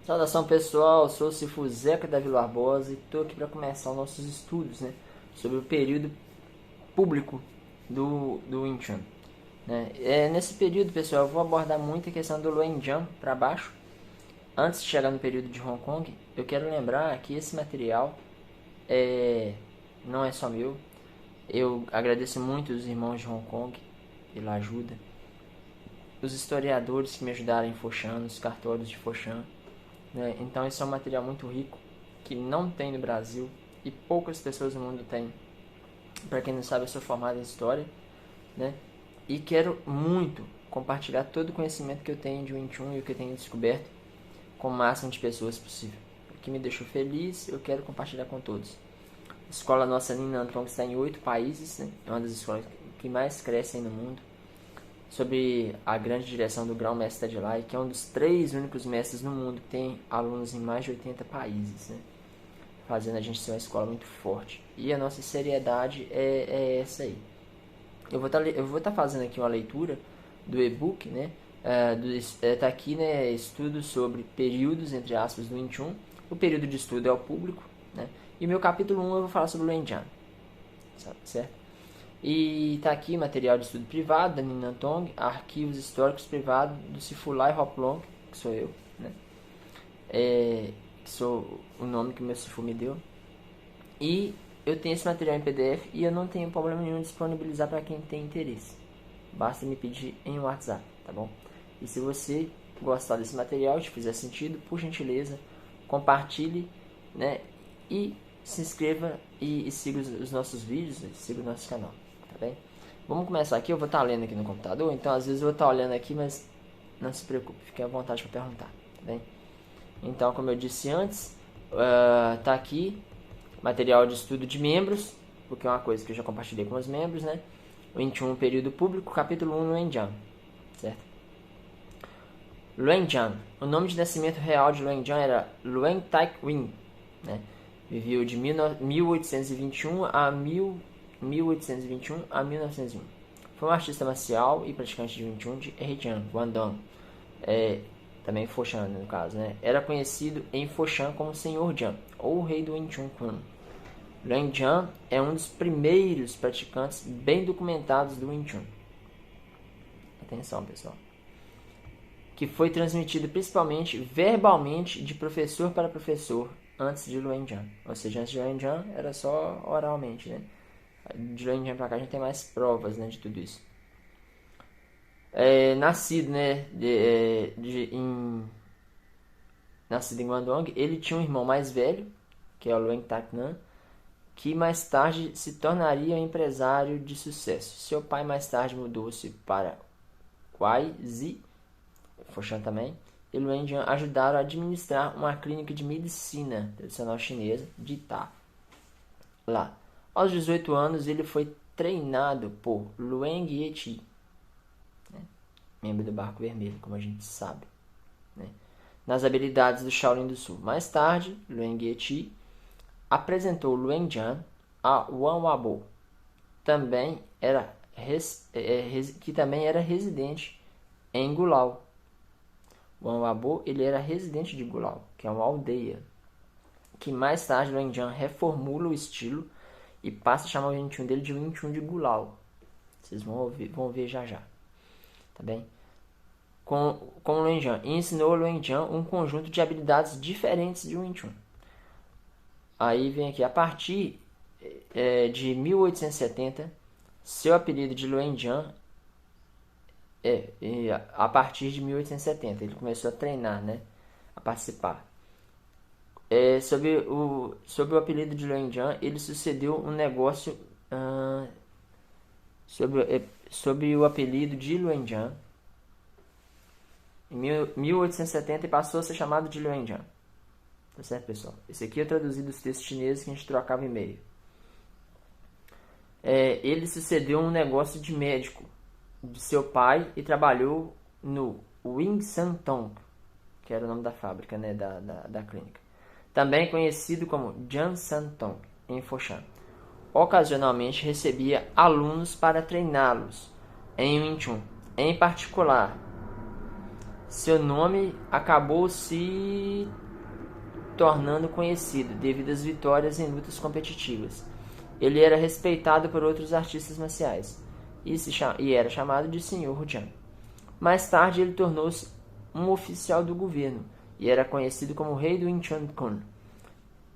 Saudação pessoal, sou o Cifu Zeca da Vila Barbosa e estou aqui para começar os nossos estudos, né, sobre o período público do Wing Chun. Né. Nesse período, pessoal, eu vou abordar muito a questão do Luenjian para baixo. Antes de chegar no período de Hong Kong, eu quero lembrar que esse material não é só meu. Eu agradeço muito os irmãos de Hong Kong pela ajuda, os historiadores que me ajudaram em Foshan, os cartórios de Foshan. Né? Então esse é um material muito rico, que não tem no Brasil e poucas pessoas no mundo têm. Para quem não sabe, eu sou formado em História, né? E quero muito compartilhar todo o conhecimento que eu tenho de Wing Chun e o que eu tenho descoberto com o máximo de pessoas possível. O que me deixou feliz, eu quero compartilhar com todos. A escola nossa Nin Nan Tong está em 8 países, né? É uma das escolas que mais crescem no mundo. Sobre a grande direção do grão-mestre Tadilai, que é um dos 3 únicos mestres no mundo que tem alunos em mais de 80 países, né? Fazendo a gente ser uma escola muito forte. E a nossa seriedade é essa aí. Eu vou estar fazendo aqui uma leitura do e-book, né? Tá aqui, né? Estudos sobre períodos, entre aspas, do Wing Chun. O período de estudo é o público, né? E o meu capítulo 1 eu vou falar sobre o Luenjian, certo? E tá aqui material de estudo privado da Nin Nan Tong, arquivos históricos privados do Sifulai Hoplong, que sou eu, né? Que sou o nome que o meu Sifu me deu. E eu tenho esse material em PDF e eu não tenho problema nenhum de disponibilizar para quem tem interesse. Basta me pedir em WhatsApp, tá bom? E se você gostar desse material, te fizer sentido, por gentileza, compartilhe, né? E se inscreva e siga os nossos vídeos, siga o nosso canal, tá bem? Vamos começar aqui, eu vou estar lendo aqui no computador, então às vezes eu vou estar olhando aqui, mas não se preocupe, fique à vontade para perguntar, tá bem? Então, como eu disse antes, tá aqui material de estudo de membros, porque é uma coisa que eu já compartilhei com os membros, né? Wing Chun, período público, capítulo 1, Luenjian, certo? Luenjian, o nome de nascimento real de Luenjian era Luen Tai Wing, né? Viveu de 1821 a 1901. Foi um artista marcial e praticante de Wing Chun de Hejian, Guangdong. Também Foshan, no caso, né? Era conhecido em Foshan como Senhor Jian, ou Rei do Wing Chun Kun. Luenjian é um dos primeiros praticantes bem documentados do Wing Chun. Atenção, pessoal. Que foi transmitido principalmente verbalmente de professor para professor antes de Luenjian. Ou seja, antes de Luenjian era só oralmente, né? De Luenjian para cá a gente tem mais provas, né, de tudo isso. Nascido, né, nascido em Guangdong, ele tinha um irmão mais velho, que é o Lueng Tak Nan, que mais tarde se tornaria um empresário de sucesso. Seu pai mais tarde mudou-se para Guaizi, Foshan também, e Luenjian ajudaram a administrar uma clínica de medicina tradicional chinesa de Ta. Lá. Aos 18 anos, ele foi treinado por Lueng Yeqi, né? Membro do Barco Vermelho, como a gente sabe, né? Nas habilidades do Shaolin do Sul. Mais tarde, Lueng Yeqi apresentou Luenjian a Wan Wabo, que também era residente em Gulau. Wan Wabo, ele era residente de Gulau, que é uma aldeia, que mais tarde Luenjian reformula o estilo e passa a chamar o Wing Chun dele de Wing Chun de Gulau. Vocês vão ver já já, tá bem? Com Luenjian, e ensinou Luenjian um conjunto de habilidades diferentes de Wing Chun. Aí vem aqui, a partir de 1870, seu apelido de Luenjian a partir de 1870, ele começou a treinar, né, a participar. Sobre o apelido de Luenjian, ele sucedeu um negócio sobre o apelido de Luenjian em 1870 e passou a ser chamado de Luenjian. Tá certo, pessoal? Esse aqui é traduzido dos textos chineses que a gente trocava e-mail. Ele sucedeu um negócio de médico de seu pai e trabalhou no Wing San Tong, que era o nome da fábrica, né, da clínica. Também conhecido como Jian San Tong, em Foshan. Ocasionalmente recebia alunos para treiná-los em Wing Chun. Em particular, seu nome acabou se tornando conhecido devido às vitórias em lutas competitivas. Ele era respeitado por outros artistas marciais e era chamado de Sr. Jiang. Mais tarde, ele tornou-se um oficial do governo e era conhecido como Rei do Incheon-kun.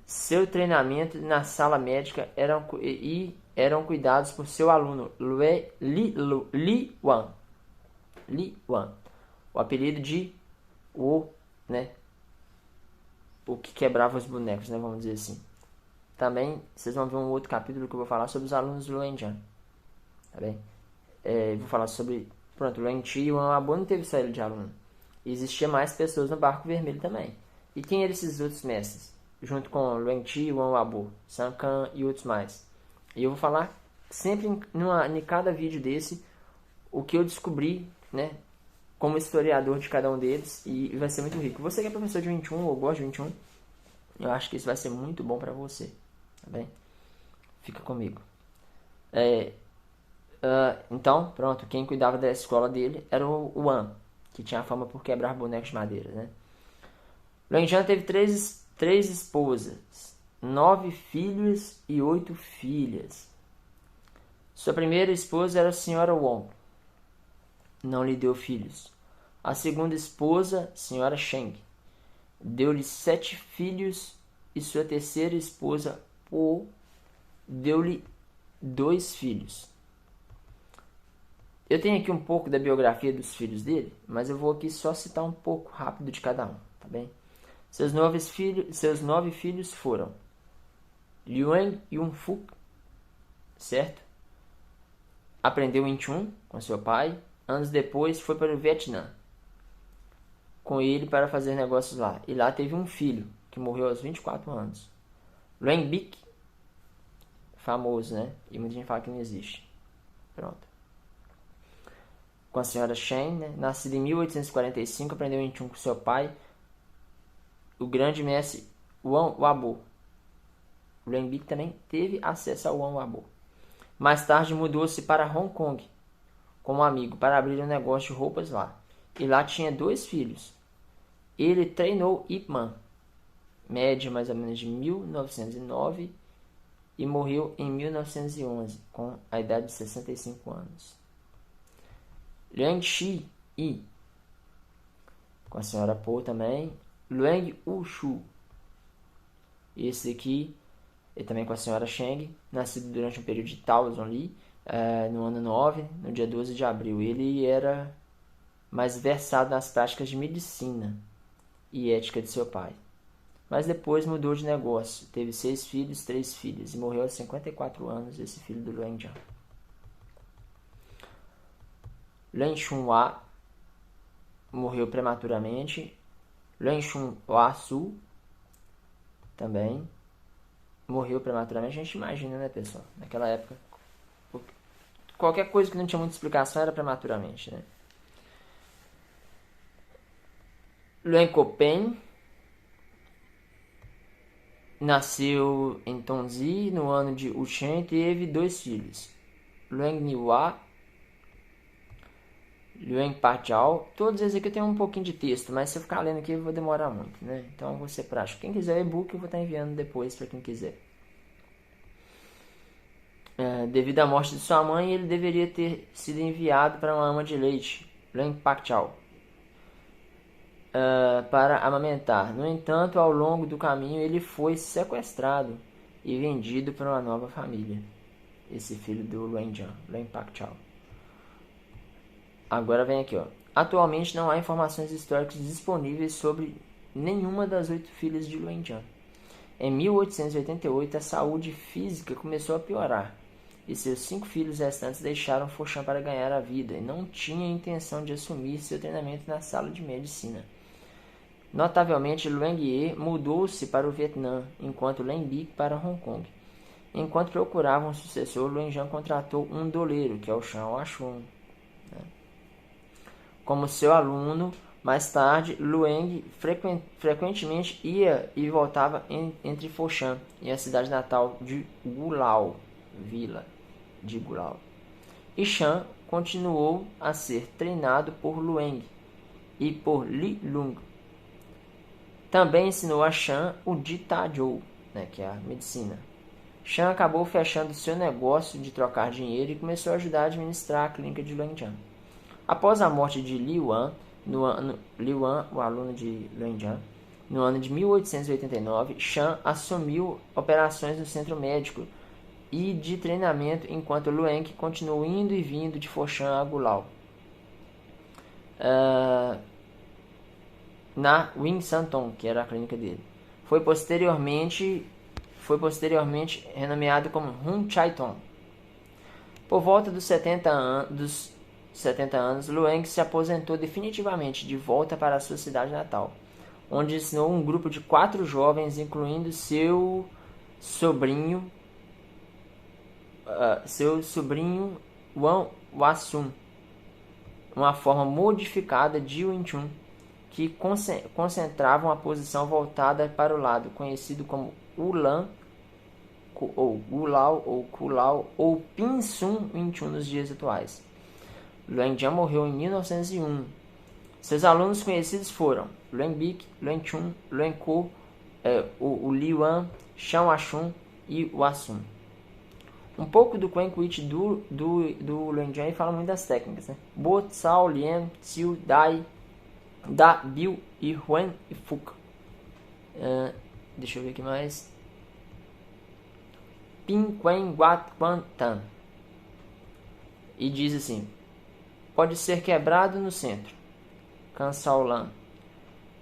Seu treinamento na sala médica eram cuidados por seu aluno Li Wan. O apelido de o que quebrava os bonecos, né, vamos dizer assim. Também vocês vão ver um outro capítulo que eu vou falar sobre os alunos do Luenjian, tá bem? Vou falar sobre, pronto, o Luenqi e o Wan Abo não teve só ele de aluno. Existia mais pessoas no barco vermelho também. E quem eram esses outros mestres? Junto com o Luenqi e o Wan Abo, San Kan e outros mais. E eu vou falar sempre em cada vídeo desse o que eu descobri, né, como historiador de cada um deles, e vai ser muito rico. Você que é professor de 21 ou gosta de 21, eu acho que isso vai ser muito bom pra você, tá bem? Fica comigo. Então, pronto, quem cuidava da escola dele era o Wan, que tinha a fama por quebrar bonecos de madeira, né? Luenjian teve três esposas, 9 filhos e 8 filhas. Sua primeira esposa era a senhora Wong. Não lhe deu filhos. A segunda esposa, senhora Sheng, deu-lhe 7 filhos e sua terceira esposa, Po, deu-lhe 2 filhos. Eu tenho aqui um pouco da biografia dos filhos dele, mas eu vou aqui só citar um pouco rápido de cada um, tá bem? Seus 9 filhos foram Liuan Yunfuk, certo? Aprendeu em Chun com seu pai. Anos depois foi para o Vietnã com ele para fazer negócios lá. E lá teve um filho que morreu aos 24 anos. Luang Bic, famoso, né? E muita gente fala que não existe. Pronto. Com a senhora Shen, né? Nascido em 1845, aprendeu em Chun com seu pai, o grande mestre Wan Wabo. Luang Bic também teve acesso ao Wan Wabo. Mais tarde mudou-se para Hong Kong como amigo para abrir um negócio de roupas lá. E lá tinha 2 filhos. Ele treinou Ip Man, média mais ou menos de 1909, e morreu em 1911, com a idade de 65 anos. Liang Shi Yi, com a senhora Po também. Luang Wushu, esse aqui, e também com a senhora Sheng, nascido durante um período de Taozong Li, no ano 9, no dia 12 de abril. Ele era mais versado nas práticas de medicina e ética de seu pai. Mas depois mudou de negócio. Teve 6 filhos, 3 filhas. E morreu aos 54 anos, esse filho do Luenjian. Luan Shunhua morreu prematuramente. Luan Shunhua Su também morreu prematuramente. A gente imagina, né, pessoal? Naquela época, qualquer coisa que não tinha muita explicação era prematuramente, né? Luan Copen nasceu em Tonzi no ano de Wuchen e teve 2 filhos. Luang Niwa, Luang Pachao, todos eles aqui tem um pouquinho de texto, mas se eu ficar lendo aqui eu vou demorar muito, né? Então vou ser prático. Quem quiser o e-book eu vou estar enviando depois para quem quiser. Devido à morte de sua mãe, ele deveria ter sido enviado para uma ama de leite, Luang Pachao, para amamentar. No entanto, ao longo do caminho, ele foi sequestrado e vendido para uma nova família. Esse filho do Luenjian, Luang Pachao. Agora vem aqui, ó. Atualmente não há informações históricas disponíveis sobre nenhuma das 8 filhas de Luenjian. Em 1888, a saúde física começou a piorar e seus 5 filhos restantes deixaram Foshan para ganhar a vida e não tinham intenção de assumir seu treinamento na sala de medicina. Notavelmente, Luang Ye mudou-se para o Vietnã, enquanto Luang Bic para Hong Kong. Enquanto procuravam um sucessor, Luenjian contratou um doleiro, que é o Chan Washun, como seu aluno. Mais tarde, Luang frequentemente ia e voltava entre Foshan e a cidade natal de Gulau, vila de Gulau. E Chan continuou a ser treinado por Luang e por Li Lung. Também ensinou a Shan o Di Ta Zhou, né, que é a medicina. Shan acabou fechando seu negócio de trocar dinheiro e começou a ajudar a administrar a clínica de Luanjiang. Após a morte de Li Yuan, o aluno de Luanjiang, no ano de 1889, Shan assumiu operações no centro médico e de treinamento, enquanto Lueng continuou indo e vindo de Foshan a Guilao. Na Wing Santong, que era a clínica dele. Foi posteriormente renomeado como Hun Chai Tong. Por volta dos 70 anos, Lueng se aposentou definitivamente de volta para a sua cidade natal, onde ensinou um grupo de 4 jovens, incluindo seu sobrinho Wang Wasum, uma forma modificada de Wing Chun, que concentravam a posição voltada para o lado, conhecido como Ulan, ou Gulao, ou Kulao, ou Pinsun Wing Chun nos dias atuais. Luang Jian morreu em 1901. Seus alunos conhecidos foram Luang Bic, Luang Chun, Luang Ko, o Li Yuan, Shan Washun e Wasum. Um pouco do Quen Quit do Luang Jian fala muito das técnicas, né? Bo, Tsao, Lian, Xiu, Dai, Da, Biu e Huan e Fuk. Deixa eu ver aqui mais. Pin, Quen, Guat, Quan, Tan. E diz assim: pode ser quebrado no centro. Cansao Lan.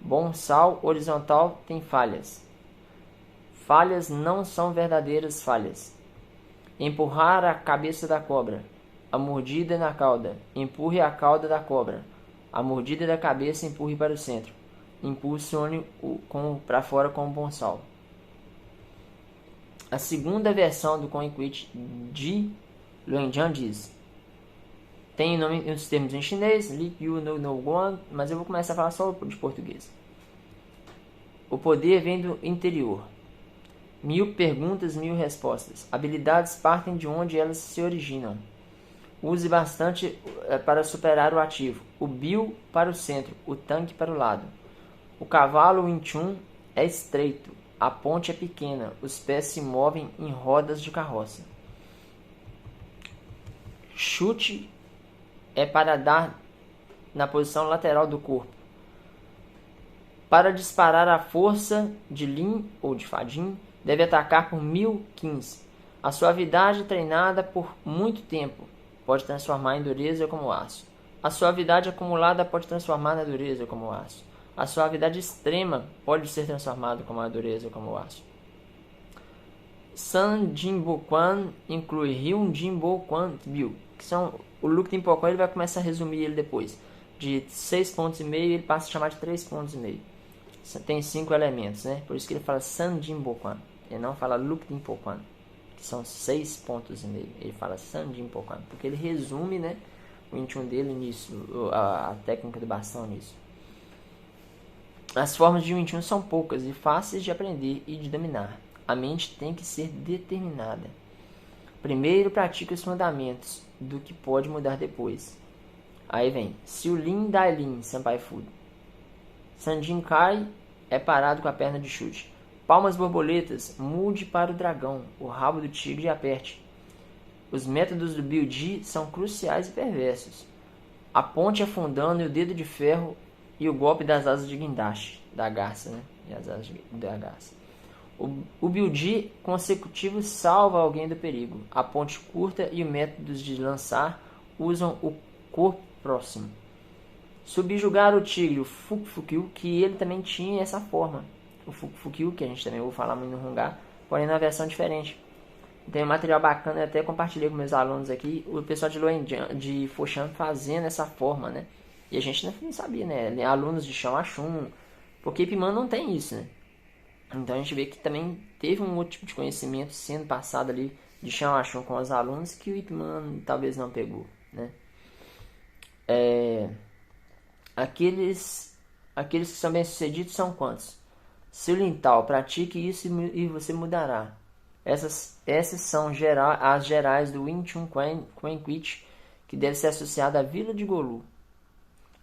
Bom sal horizontal tem falhas. Falhas não são verdadeiras falhas. Empurrar a cabeça da cobra. A mordida na cauda. Empurre a cauda da cobra. A mordida da cabeça empurre para o centro. Impulsione para fora com o bom sal. A segunda versão do Quen Quit de Luanjiang diz: tem nome nos termos em chinês, Li Yu no Guan, mas eu vou começar a falar só de português. O poder vem do interior. 1000 perguntas, 1000 respostas. Habilidades partem de onde elas se originam. Use bastante para superar o ativo. O Biu para o centro, o tanque para o lado. O cavalo Wing Chun é estreito. A ponte é pequena. Os pés se movem em rodas de carroça. Chute é para dar na posição lateral do corpo. Para disparar a força de Lin ou de Fadin, deve atacar por 1015. A suavidade treinada por muito tempo pode transformar em dureza como aço. A suavidade acumulada pode transformar na dureza como aço. A suavidade extrema pode ser transformada como a dureza como aço. San Jinbo Quan inclui Ryun Jinbo Quan Biu, que são o Luke Tempo Quan. Ele vai começar a resumir ele depois. De 6,5 pontos ele passa a chamar de 3,5 pontos. Tem 5 elementos, né? Por isso que ele fala San Jinbo Quan. Ele não fala Luke Tempo Quan, que são 6,5 pontos. Ele fala San Jinbo Quan, porque ele resume, né, o Wing Chun dele nisso, a técnica do bastão nisso. As formas de Wing Chun são poucas e fáceis de aprender e de dominar. A mente tem que ser determinada. Primeiro pratique os fundamentos do que pode mudar depois. Aí vem Xiu Lin Dai Lin Senpai Fu. San Jin Kai é parado com a perna de chute. Palmas borboletas, mude para o dragão, o rabo do tigre e aperte. Os métodos do Biu Ji são cruciais e perversos. A ponte afundando e o dedo de ferro e o golpe das asas de guindaste, da garça, né? E as asas da garça. O Biu Ji consecutivo salva alguém do perigo. A ponte curta e os métodos de lançar usam o corpo próximo. Subjugar o tigre, o Fuk Fukyu, que ele também tinha essa forma. O Fuk Fukyu, que a gente também ouve falar muito no Hungá, porém na versão diferente. Tem um material bacana, eu até compartilhei com meus alunos aqui, o pessoal de Luanjiang, de Foshan, fazendo essa forma, né? E a gente não sabia, né? Alunos de Shan Washun, porque Ipman não tem isso, né? Então a gente vê que também teve um outro tipo de conhecimento sendo passado ali de Shan Washun com os alunos que o Ipman talvez não pegou, né? Aqueles que são bem-sucedidos são quantos? Seu Lintal, pratique isso e você mudará. Essas são as gerais do Wing Chun Quen Quit, que deve ser associada à vila de Golu.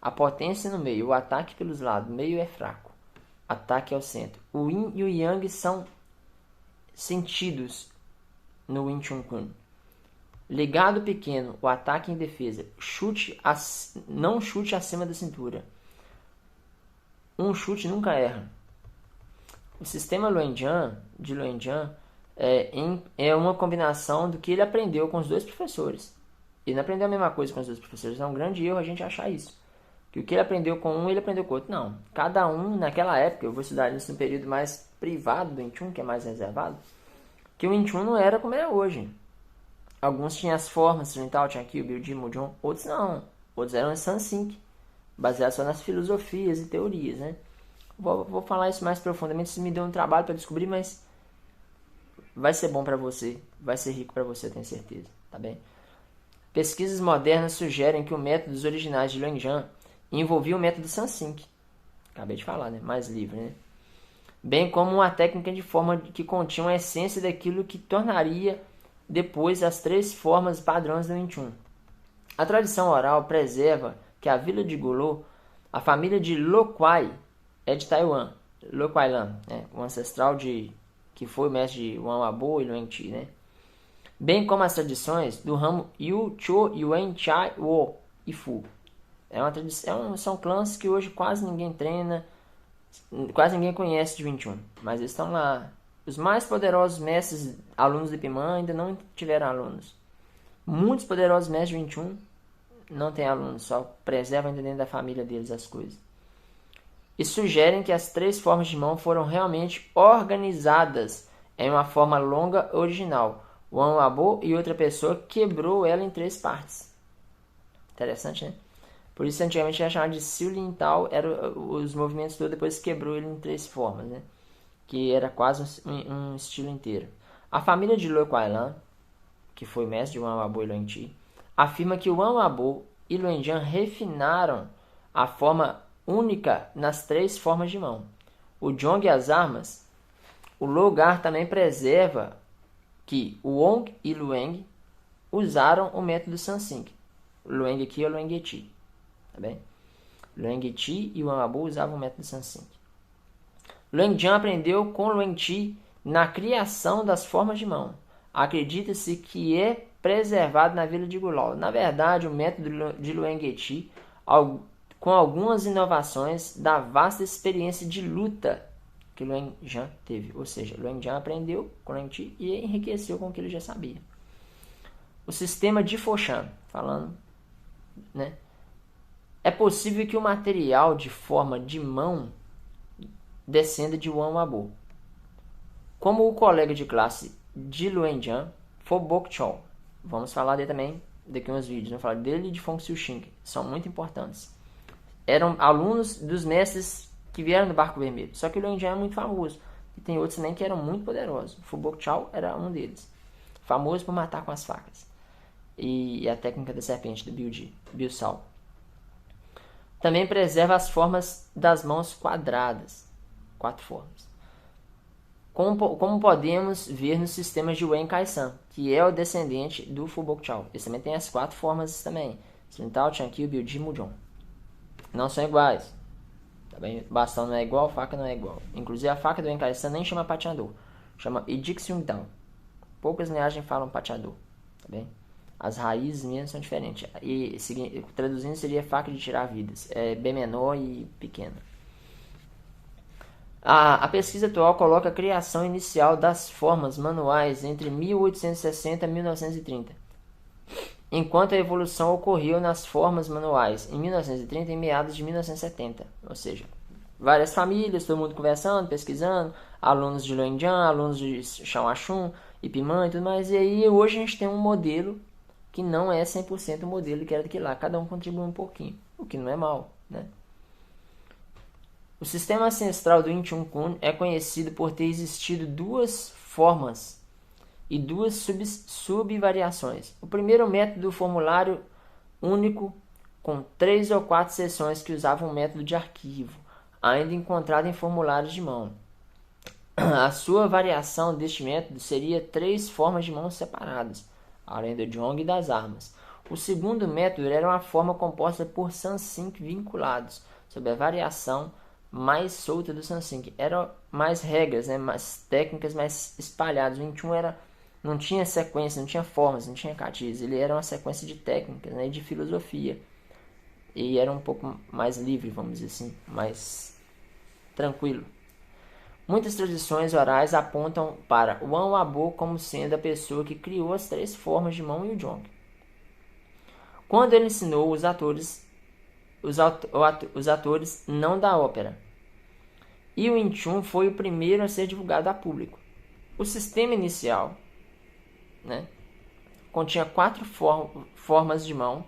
A potência no meio, o ataque pelos lados, meio é fraco. Ataque ao centro. O Yin e o Yang são sentidos no Wing Chun Kung. Ligado pequeno, o ataque em defesa. Não chute acima da cintura. Um chute nunca erra. O sistema de Luenjian é uma combinação do que ele aprendeu com os dois professores. Ele não aprendeu a mesma coisa com os dois professores. É um grande erro a gente achar isso. Que o que ele aprendeu com um, ele aprendeu com o outro. Não. Cada um, naquela época, eu vou estudar isso no período mais privado do Wing Chun, que é mais reservado, que o Wing Chun não era como é hoje. Alguns tinham as formas, Tao, tinha aqui o Biu Ji, Mujong. Outros não. Outros eram Sansink, baseados só nas filosofias e teorias, né? Vou falar isso mais profundamente. Isso me deu um trabalho para descobrir, mas vai ser bom para você. Vai ser rico para você, eu tenho certeza. Tá bem? Pesquisas modernas sugerem que o método dos originais de Luenjian envolvia o método Sansink. Acabei de falar, né? Mais livre, né? Bem como uma técnica de forma que continha a essência daquilo que tornaria depois as 3 formas padrões do Wing Chun. A tradição oral preserva que a vila de Golo, a família de Lo Kuai, é de Taiwan. Lo Kuai Lan, né? O ancestral que foi o mestre de Wan Wabo e Luang Chi, né? Bem como as tradições do ramo Yu Cho, Yuan Chai Wo e Fu. São clãs que hoje quase ninguém treina, quase ninguém conhece de Wing Chun, mas eles estão lá. Os mais poderosos mestres, alunos de Ip Man, ainda não tiveram alunos. Muitos poderosos mestres de Wing Chun não têm alunos, só preservam ainda dentro da família deles as coisas. E sugerem que as 3 formas de mão foram realmente organizadas em uma forma longa original. Wan Wabo e outra pessoa quebrou ela em 3 partes. Interessante, né? Por isso, antigamente era chamado de Siu Lin Tao, os movimentos todos, depois quebrou ele em 3 formas, né? Que era quase um estilo inteiro. A família de Lo Kuai Lan, que foi mestre de Wan Wabo e Luang Chi, afirma que Wan Wabo e Luenjian refinaram a forma única nas 3 formas de mão. O Zhong e as armas, o Logar também preserva que o Wong e Lueng usaram o método Sansink. Lueng aqui é o Lueng Chi. Tá bem? Lueng Chi e o Wan Wabo usavam o método Sansink. Luenjian aprendeu com Lueng Chi na criação das formas de mão. Acredita-se que é preservado na vila de Gulao. Na verdade, o método de Lueng Chi, com algumas inovações da vasta experiência de luta que Luenjian teve. Ou seja, Luenjian aprendeu com Lueng Chi e enriqueceu com o que ele já sabia. O sistema de Foshan, falando, né? É possível que o material de forma de mão descenda de Wan Wabo. Como o colega de classe de Luenjian, Fo Bok Chol. Vamos falar dele também daqui a uns vídeos. Vamos falar dele e de Fong Xiuxing. São muito importantes. Eram alunos dos mestres que vieram do Barco Vermelho. Só que o Luenjian é muito famoso. E tem outros também que eram muito poderosos. Fo Bok Chol era um deles. Famoso por matar com as facas. E a técnica da serpente, do Biu Sao. Também preserva as formas das mãos quadradas. 4 formas. Como podemos ver nos sistemas de Wen Kai-san, que é o descendente do Fu Bok Chao. Eles também têm as 4 formas também. Lin Tao, Chan Kiu, Biu Ji, Mujong. Não são iguais. Tá bem? O bastão não é igual, a faca não é igual. Inclusive a faca do Wen Kai-san nem chama pateador. Chama Idik Seung Dao. Poucas linhagens falam pateador. Tá bem? As raízes mesmo são diferentes. E traduzindo seria faca de tirar vidas. É bem menor e pequena. A pesquisa atual coloca a criação inicial das formas manuais entre 1860 e 1930, enquanto a evolução ocorreu nas formas manuais em 1930 e meados de 1970. Ou seja, várias famílias, todo mundo conversando, pesquisando, alunos de Luenjian, alunos de Shaoxun, Ip Man e tudo mais. E aí hoje a gente tem um modelo que não é 100% o modelo que era daquele lá. Cada um contribui um pouquinho, o que não é mal, né? O sistema ancestral do Wing Chun Kung é conhecido por ter existido 2 formas e 2 subvariações. O primeiro método formulário único com 3 ou 4 seções que usavam o método de arquivo, ainda encontrado em formulários de mão. A sua variação deste método seria 3 formas de mão separadas, além do Zhong e das armas. O segundo método era uma forma composta por Sansink vinculados, sob a variação mais solta do Sansink. Eram mais regras, né, mais técnicas, mais espalhadas. O 21 não tinha sequência, não tinha formas, não tinha catis. Ele era uma sequência de técnicas, né, e de filosofia. E era um pouco mais livre, vamos dizer assim, mais tranquilo. Muitas tradições orais apontam para Wan Wabo como sendo a pessoa que criou as 3 formas de mão e o Jong. Quando ele ensinou os atores não da ópera. E o Wing Chun foi o primeiro a ser divulgado a público. O sistema inicial, né, continha 4 formas de mão,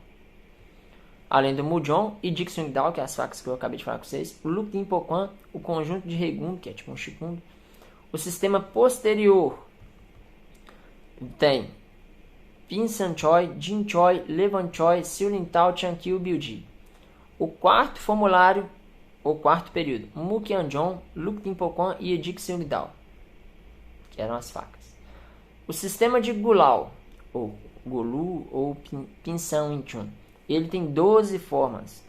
além do Mujong e Jigsaw Dao, que é as facas que eu acabei de falar com vocês, o Luk Tin Po Kwan, o conjunto de Regun, que é tipo um Shikundo. O sistema posterior tem Pin San Choi, Jin Choi, Levan Choi, Siulin Tao, Chan Kyu, Biuji. O quarto formulário, o quarto período, Mukian Jong, Luk Tin Po Kwan e Jigsaw Dao, que eram as facas. O sistema de Gulao, ou Golu, ou Pinsan Wing Chun, ele tem 12 formas.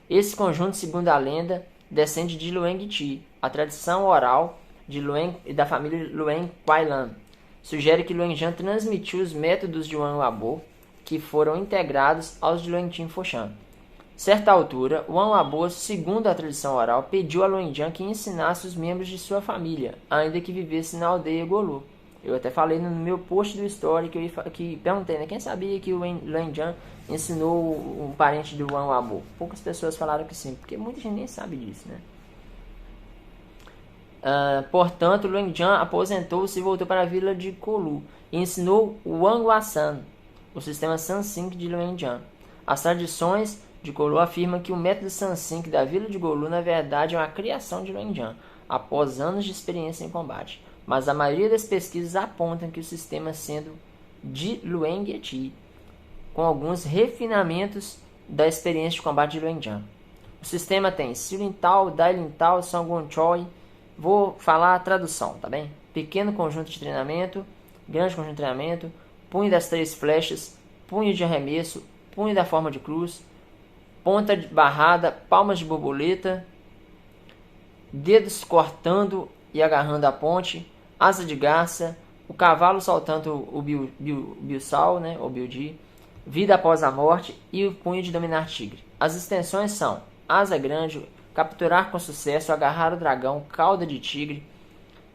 Esse conjunto, segundo a lenda, descende de Lueng Ti, a tradição oral de Lueng e da família Lueng Quailan. Sugere que Lueng Jan transmitiu os métodos de Wan Wabo, que foram integrados aos de Lueng Tin Foshan. Certa altura, Wan Wabo, segundo a tradição oral, pediu a Lueng Jan que ensinasse os membros de sua família, ainda que vivesse na aldeia Golu. Eu até falei no meu post do story que perguntei, né, quem sabia que o Lueng Jan ensinou um parente do Wan Wabo. Poucas pessoas falaram que sim, porque muita gente nem sabe disso, né? Portanto, Lueng Jan aposentou-se e voltou para a vila de Golu e ensinou o Wang Wasan, o sistema Sansink de Lueng Jan. As tradições de Golu afirmam que o método Sansink da vila de Golu na verdade é uma criação de Lueng Jan, após anos de experiência em combate. Mas a maioria das pesquisas apontam que o sistema sendo de Lueng Ti, com alguns refinamentos da experiência de combate de Lueng Jan. O sistema tem Siulin Tao, Dailin Tao, Songgon Choi. Vou falar a tradução, tá bem? Pequeno conjunto de treinamento, grande conjunto de treinamento, punho das 3 flechas, punho de arremesso, punho da forma de cruz, ponta de barrada, palmas de borboleta, dedos cortando e agarrando a ponte, asa de garça, o cavalo saltando o Biusal, né, ou Biuji, vida após a morte e o punho de dominar tigre. As extensões são asa grande, capturar com sucesso, agarrar o dragão, cauda de tigre,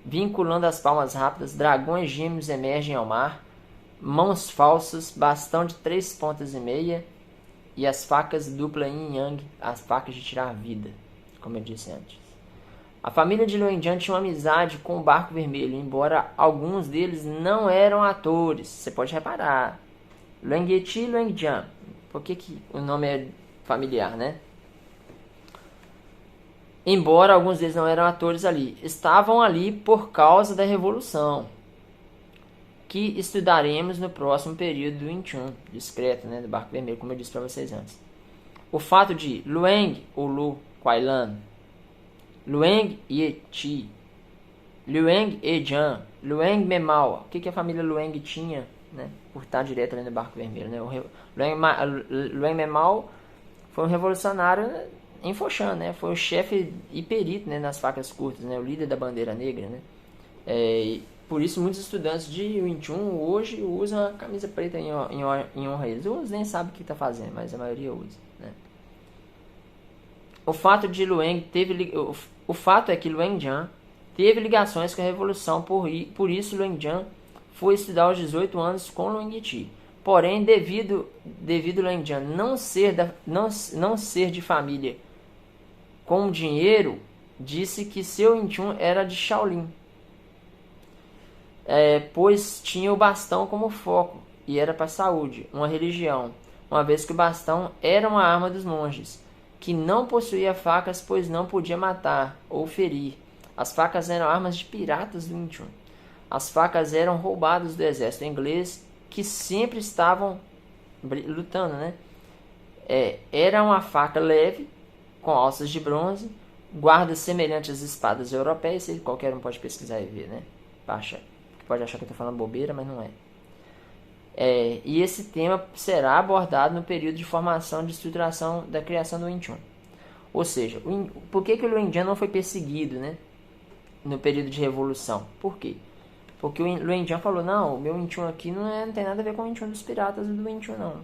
vinculando as palmas rápidas, dragões gêmeos emergem ao mar, mãos falsas, bastão de 3 pontas e meia e as facas dupla yin yang, as facas de tirar vida, como eu disse antes. A família de Lueng Jan tinha uma amizade com o Barco Vermelho, embora alguns deles não eram atores. Você pode reparar. Lueng Ti e Lueng Jan. Por que o nome é familiar, né? Embora alguns deles não eram atores ali. Estavam ali por causa da Revolução, que estudaremos no próximo período do Wing Chun, discreto, né, do Barco Vermelho, como eu disse para vocês antes. O fato de Lueng ou Lu Quailan, Lueng Ti, Lueng Jan, Lueng Memao. O que a família Lueng tinha, né, por estar direto ali no Barco Vermelho, né? Lueng Memao foi um revolucionário em Foshan, né? Foi o chefe e perito, né, nas facas curtas, né? O líder da bandeira negra, né? Por isso muitos estudantes de Wing Chun hoje usam a camisa preta em honra a eles. Uns nem sabem o que está fazendo, mas a maioria usa, né? O fato é que Lueng Jan teve ligações com a Revolução, por isso Lueng Jan foi estudar aos 18 anos com Lueng Ti. Porém, devido Lueng Jan não ser de família com dinheiro, disse que seu Wing Chun era de Shaolin, pois tinha o bastão como foco e era para a saúde, uma religião, uma vez que o bastão era uma arma dos monges, que não possuía facas, pois não podia matar ou ferir. As facas eram armas de piratas do Wing Chun. As facas eram roubadas do exército inglês, que sempre estavam lutando, né? Era uma faca leve, com alças de bronze, guardas semelhantes às espadas europeias. Qualquer um pode pesquisar e ver, né? Pode achar que eu estou falando bobeira, mas não é. E esse tema será abordado no período de formação de estruturação da criação do Wing Chun. Ou seja, por que o Luan Jian não foi perseguido, né, no período de revolução? Por quê? Porque o Luan Jian falou, não, o meu Wing Chun aqui não tem nada a ver com o Wing Chun dos piratas do Wing Chun, não.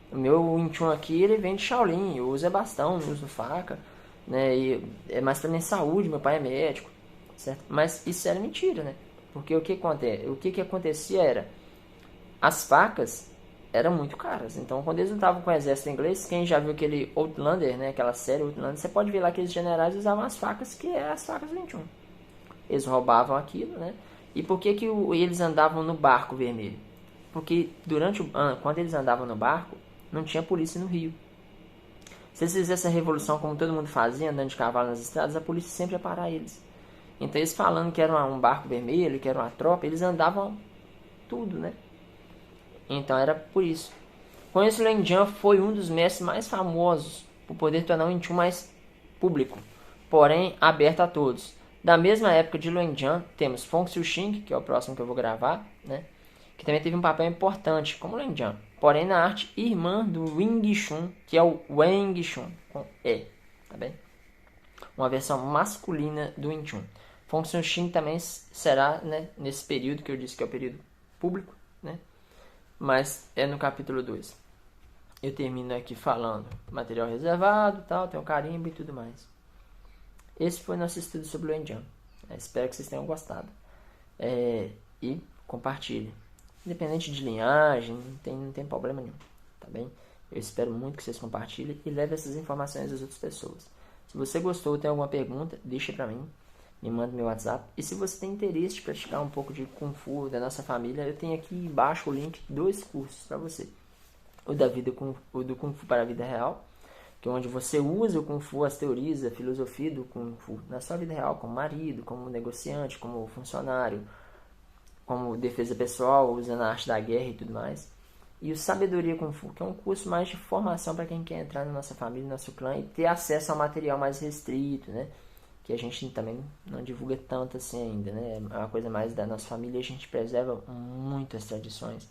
O meu Wing Chun aqui, ele vem de Shaolin, eu uso bastão, não uso faca, né, e é mais pra minha saúde, meu pai é médico, certo? Mas isso era mentira, né? Porque o que acontecia era, as facas eram muito caras. Então, quando eles lutavam com o exército inglês, quem já viu aquele Outlander, né, aquela série Outlander, você pode ver lá que aqueles generais usavam as facas que eram as facas 21. Eles roubavam aquilo, né? E por que eles andavam no barco vermelho? Porque quando eles andavam no barco, não tinha polícia no rio. Se eles fizessem a revolução como todo mundo fazia, andando de cavalo nas estradas, a polícia sempre ia parar eles. Então, eles falando que era um barco vermelho, que era uma tropa, eles andavam tudo, né? Então, era por isso. Com isso, Luan Jian foi um dos mestres mais famosos por poder tornar o Wing Chun mais público, porém aberto a todos. Da mesma época de Luan Jian, temos Feng Xiuxing, que é o próximo que eu vou gravar, né? Que também teve um papel importante, como Luan Jian, porém na arte irmã do Wing Chun, que é o Wang Chun, com E, tá bem? Uma versão masculina do Wing Chun. Feng Xiuxing também será, né, nesse período que eu disse que é o período público, né? Mas é no capítulo 2. Eu termino aqui falando material reservado, tal, tem o carimbo e tudo mais. Esse foi nosso estudo sobre o Luan Jian. Espero que vocês tenham gostado. E compartilhe. Independente de linhagem, não tem problema nenhum. Tá bem? Eu espero muito que vocês compartilhem e levem essas informações às outras pessoas. Se você gostou ou tem alguma pergunta, deixa pra mim. Me manda no meu WhatsApp. E se você tem interesse de praticar um pouco de Kung Fu da nossa família, eu tenho aqui embaixo o link de 2 cursos para você. O do Kung Fu para a vida real, que é onde você usa o Kung Fu, as teorias, a filosofia do Kung Fu na sua vida real, como marido, como negociante, como funcionário, como defesa pessoal, usando a arte da guerra e tudo mais. E o Sabedoria Kung Fu, que é um curso mais de formação para quem quer entrar na nossa família, no nosso clã e ter acesso ao material mais restrito, né? Que a gente também não divulga tanto assim ainda, né? É uma coisa mais da nossa família, a gente preserva muito as tradições,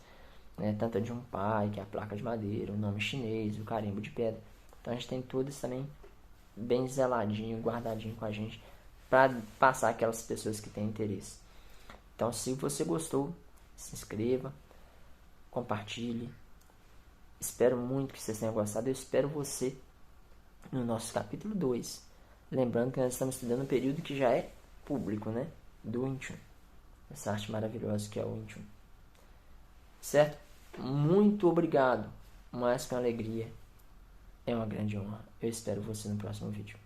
né? Tanto de um pai, que é a placa de madeira, o nome chinês, o carimbo de pedra. Então a gente tem tudo isso também bem zeladinho, guardadinho com a gente, para passar aquelas pessoas que têm interesse. Então, se você gostou, se inscreva, compartilhe. Espero muito que vocês tenham gostado. Eu espero você no nosso capítulo 2. Lembrando que nós estamos estudando um período que já é público, né? Do Wing Chun. Essa arte maravilhosa que é o Wing Chun. Certo? Muito obrigado. Mais que uma alegria. É uma grande honra. Eu espero você no próximo vídeo.